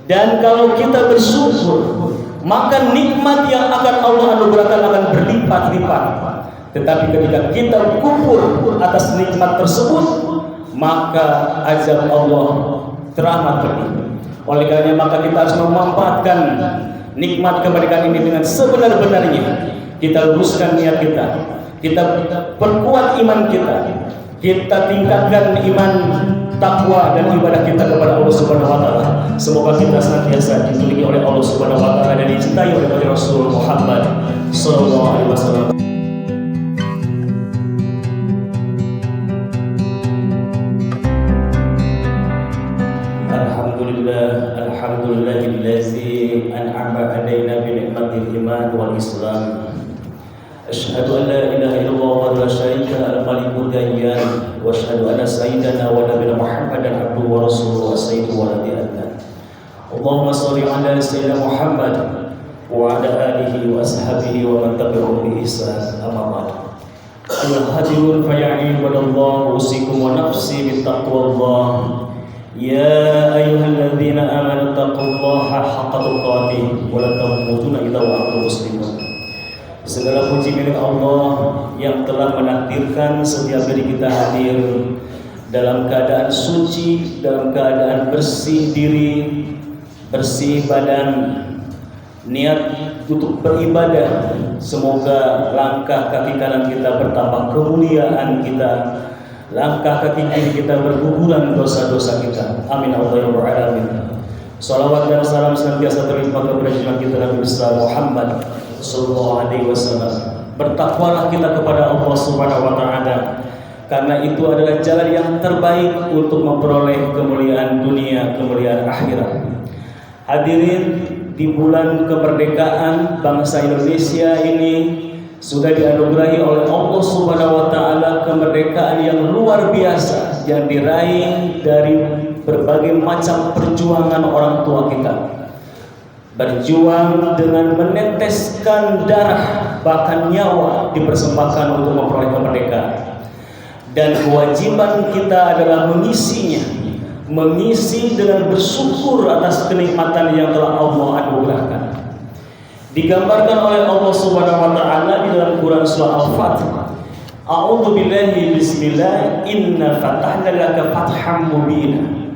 Dan kalau kita bersyukur, maka nikmat yang akan Allah anugerahkan akan berlipat-lipat. Tetapi ketika kita kufur atas nikmat tersebut, maka azab Allah teramat pedih. Oleh karena maka kita harus memanfaatkan nikmat kemerdekaan ini dengan sebenar-benarnya. Kita luruskan niat kita, kita perkuat iman kita tingkatkan iman, takwa dan ibadah kita kepada Allah Subhanahu wa taala. Semoga kita senantiasa dilindungi oleh Allah Subhanahu wa taala dan dicintai oleh Rasul Muhammad sallallahu alaihi wasallam. Alhamdulillahillazi an'ama 'alaina bi ni'matil iman wal islam. Asyhadu an la ilaha illallah wa la syarika lahu al-malikul dayyan wa asyhadu anna sayyidana wa nabiyana Muhammadan abduhu wa rasuluhu wa sayyidu wa nabiyana. Allahumma shalli ala sayyidina Muhammad wa ala alihi wa ashabihi wa man tabi'ahum bi ihsan. Amma ba'd. Ayuhal hadirun faya'in wa Allah usikum wa nafsi bi taqwallah. Ya ayyuhalladzina amanu taqullaha haqqa tuqatih wa la tamutunna illa wa antum muslimun. Segala puji milik Allah yang telah menakdirkan setiap hari kita hadir dalam keadaan suci, dalam keadaan bersih diri, bersih badan, niat untuk beribadah. Semoga langkah kaki kanan kita bertambah kemuliaan kita, langkah kaki kiri kita berguguran dosa-dosa kita. Amin ya rabbal alamin. Salawat dan salam senantiasa terlimpah kepada junjungan kita Nabi besar Muhammad sallallahu alaihi wasallam. Bertakwalah kita kepada Allah Subhanahu wa taala, karena itu adalah jalan yang terbaik untuk memperoleh kemuliaan dunia, kemuliaan akhirat. Hadirin, di bulan kemerdekaan bangsa Indonesia ini sudah dianugerahi oleh Allah Subhanahu wa taala kemerdekaan yang luar biasa yang diraih dari berbagai macam perjuangan orang tua kita. Berjuang dengan meneteskan darah bahkan nyawa dipersembahkan untuk memperoleh kemerdekaan. Dan kewajiban kita adalah mengisinya, mengisi dengan bersyukur atas kenikmatan yang telah Allah anugerahkan. Digambarkan oleh Allah Subhanahu wa taala di dalam Quran surah Al-Fatihah. A'udzu billahi bismillah inna fatahna laka fatham mubina.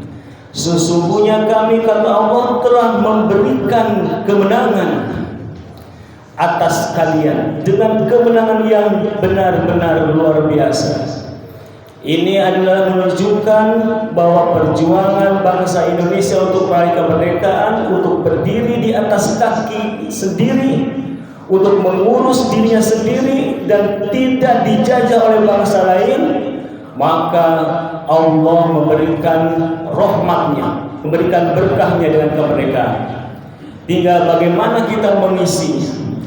Sesungguhnya kami, kata Allah, telah memberikan kemenangan atas kalian dengan kemenangan yang benar-benar luar biasa. Ini adalah menunjukkan bahwa perjuangan bangsa Indonesia untuk meraih kemerdekaan, untuk berdiri di atas kaki sendiri, untuk mengurus dirinya sendiri dan tidak dijajah oleh bangsa lain, maka Allah memberikan rahmatnya, memberikan berkahnya dengan kemerdekaan. Tinggal bagaimana kita mengisinya.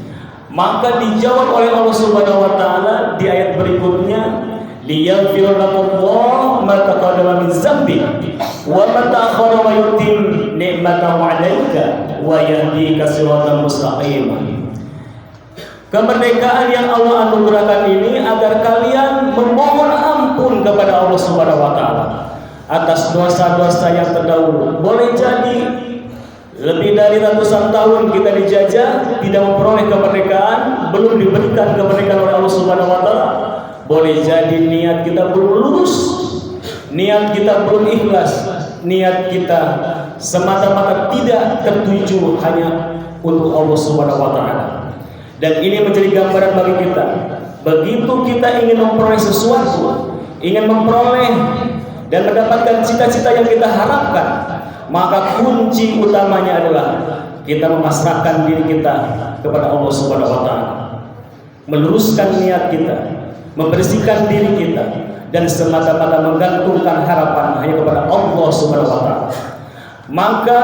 Maka dijawab oleh Allah Subhanahu wa taala di ayat berikutnya, liyaghfir lakumullahu ma taqaddama min dzambi wa ma ta'akhkhara wa yutim ni'matahu 'alaika wa yahdika siratan mustaqima. Kemerdekaan yang Allah anugerahkan ini agar kalian memohon ampun kepada Allah Subhanahu wa taala atas dosa-dosa yang terdahulu. Boleh jadi lebih dari ratusan tahun kita dijajah, tidak memperoleh kemerdekaan, belum diberikan kemerdekaan oleh Allah Subhanahu wa taala. Boleh jadi niat kita belum lurus, niat kita belum ikhlas, niat kita semata-mata tidak tertuju hanya untuk Allah Subhanahu wa taala. Dan ini menjadi gambaran bagi kita. Begitu kita ingin memperoleh sesuatu, ingin memperoleh dan mendapatkan cita-cita yang kita harapkan, maka kunci utamanya adalah kita memasrahkan diri kita kepada Allah Subhanahu wa taala. Meluruskan niat kita, membersihkan diri kita, dan semata-mata menggantungkan harapan hanya kepada Allah Subhanahu wa taala. Maka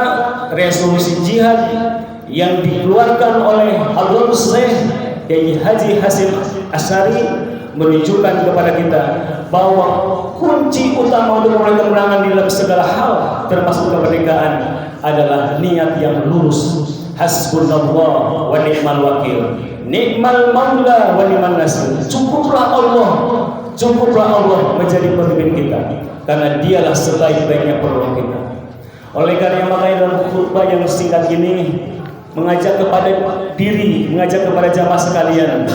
resolusi jihad yang dikeluarkan oleh Habibur Syekh Kiai Haji Hasyim Asy'ari menunjukkan kepada kita bahwa kunci utama untuk meraih kemenangan di dalam segala hal termasuk kemerdekaan adalah niat yang lurus. Hasbunallah wa ni'mal wakil, ni'mal maula wa ni'man nasir. Cukuplah Allah menjadi pemimpin kita, karena dialah sebaik-baiknya penolong kita. Oleh karena makanya dalam khutbah yang singkat ini mengajak kepada diri, mengajak kepada jamaah sekalian.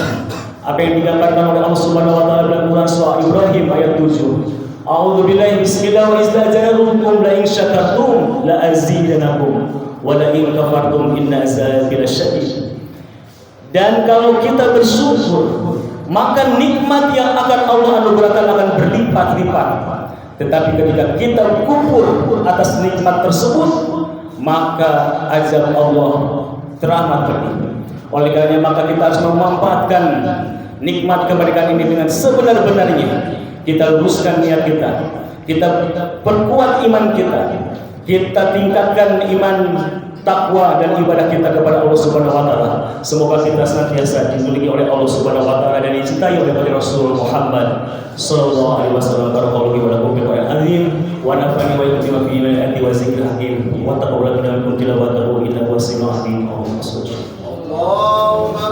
Apa yang digambarkan oleh Allah Subhanahu wa taala dalam Quran surah Ibrahim ayat 7. A'udzubillahi bismillah wa istajarukum la in syakartum la azidanakum wa la in kafartum inna azabi lasyadid. Dan kalau kita bersyukur, maka nikmat yang akan Allah anugerahkan akan berlipat-lipat. Tetapi ketika kita kufur atas nikmat tersebut, maka azab Allah teramat pedih. Oleh karena maka kita harus memanfaatkan nikmat kemerdekaan ini dengan sebenar-benarnya. Kita luruskan niat kita, kita perkuat iman kita tingkatkan iman, takwa dan ibadah kita kepada Allah Subhanahu wa taala. Semoga kita senantiasa dilindungi oleh Allah Subhanahu wa taala dan dicintai oleh Rasul Muhammad sallallahu alaihi wasallam. Barakallahu wa lakum bil azim wa nafa'ani wa yutima fi ayati wa zikril hakim wa taqabbal minna minkum tilawatahu innahu wasmi'un alim. Allahumma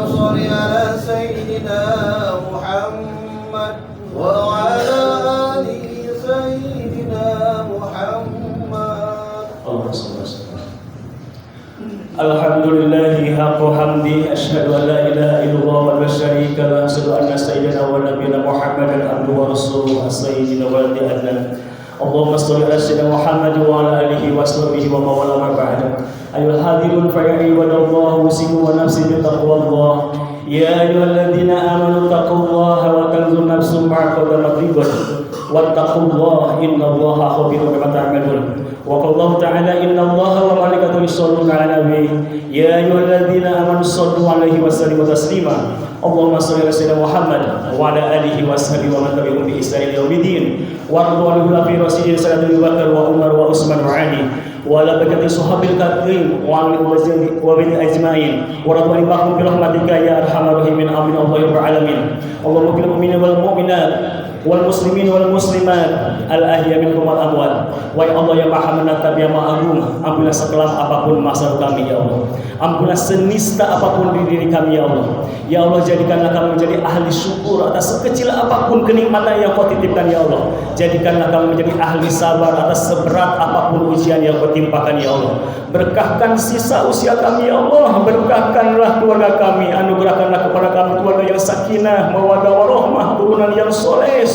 shalli ala sayyidina Muhammad wa ala ali sayyidina Muhammad. Alhamdulillahi haqqa hamdi asyhadu an la ilaha illallah wa la syarika lahu asyhadu anna sayyidina wa nabiyana Muhammadan abduhu wa rasuluhu sayyidina wa adnan. Allahumma shalli ala sayyidina Muhammad wa ala alihi wa sahbihi wa mawala ma ba'da. Ayyuhal hadirun fa ya ibadallah usikum wa nafsi bi taqwallah. Ya ayyuhalladzina amanu taqullaha wa tanzur nafsum ma qaddamat lighad wattaqullaha innallaha khabirun bima ta'malun. Wa qala ta'ala innallaha wa malaikatahu yusholluna 'alan nabi ya ayyuhalladzina amanu shallu 'alaihi wa sallimu taslima. Allahumma shalli ala sayyidina Muhammad wa ala alihi wa sahbihi wa man tabi'ahum bi ihsan ila yaumiddin. Warḍu 'anil khulafa'i rasyidin Abu Bakar wa Umar wa Utsman wa Ali wa ala barakati sahabil karim wa alihi wa bani ajma'in wa radhiyallahu anhum bi rahmatika ya arhamar rahimin amin Allahumma alamin. Allahumma bil mu'minina wal mu'minat wal muslimin wal muslimat al ahya minhum wal amwat. Wa ya Allah ya Maha Menatap yang Maha Agung, ampunilah sekelas apapun masa kami ya Allah. Ampunilah senista apapun di diri kami ya Allah. Ya Allah, jadikanlah kami menjadi ahli syukur atas sekecil apapun kenikmatan yang Kau titipkan ya Allah. Jadikanlah kami menjadi ahli sabar atas seberat apapun ujian yang Kau timpakan ya Allah. Berkahkan sisa usia kami ya Allah. Berkahkanlah keluarga kami, anugerahkanlah kepada kami keluarga yang sakinah, mawaddah warahmah, turunan yang soleh.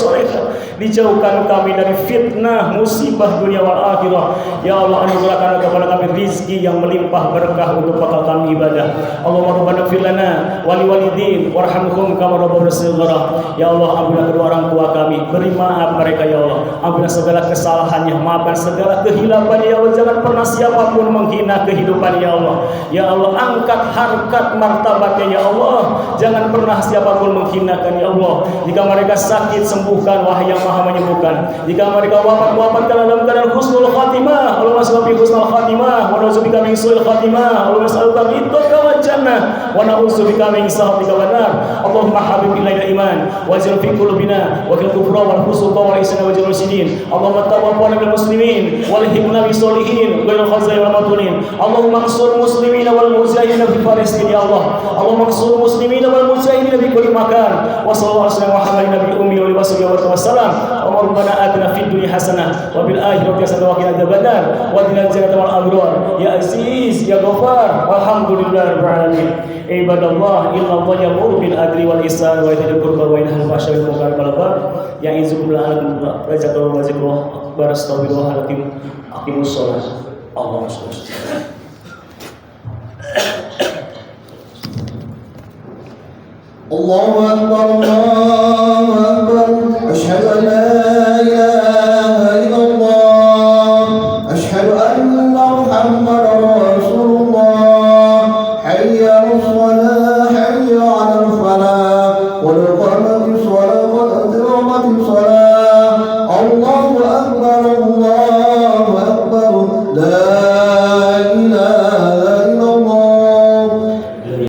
Dijauhkan kami dari fitnah, musibah dunia wal akhirah. Ya Allah, anugerahkan kepada kami rizki yang melimpah berkah untuk bakal kami ibadah. Allahumma rabbana ighfir lana wa liwalidin warhamhum kama rabbayana shaghira. Ya Allah, ampunilah kedua orang tua kami, beri maaf mereka ya Allah. Ampunilah segala kesalahannya, maafkan segala kehilapan ya Allah. Jangan pernah siapapun menghina kehidupan ya Allah. Ya Allah, angkat harkat martabatnya ya Allah. Jangan pernah siapapun menghinakan ya Allah. Jika mereka sakit, sembuhkan wahai yang Maha menyembuhkan. Jika mereka wafat dalam keadaan husnul khatimah, Allahumma shalli husnul khatimah wa na'udzubika min su'il khatimah. Allahumma shalli ridhaka wa jannah wa na'udzubika min sakhatika wan nar. Allahumma habib ilaina iman waj'al fi qulubina wa fil kufra wal fusuqa wal isyan wal julusidin. Allahumma tawaffana bil muslimin wal hibna bis solihin wal khazai wal matunin. Allahumma ansur muslimin wal mujahidin fi Palestin ya Allah. Allahumma ansur muslimin wal mujahidin fi kulli makan. Wa sallallahu alaihi wa sallam nabi ummi wa wasbihi wa sallam. Rabbana atina fid dunya hasanah wa bil akhirati hasanah wa qina adzabannar wa qina jannata wal abrar ya aziz ya ghafar walhamdulillahirabbil alamin. Ibadallah innallaha ya'muru bil adli wal ihsan wa ita'i dzil qurba wa yanha 'anil fahsya'i wal munkari wal baghi ya'izukum la'allakum tadhakkarun wa dzikrullahi akbar. Astaghfirullahaladzim. Aqimus shalah. Allahumma shalli. Allahu akbar.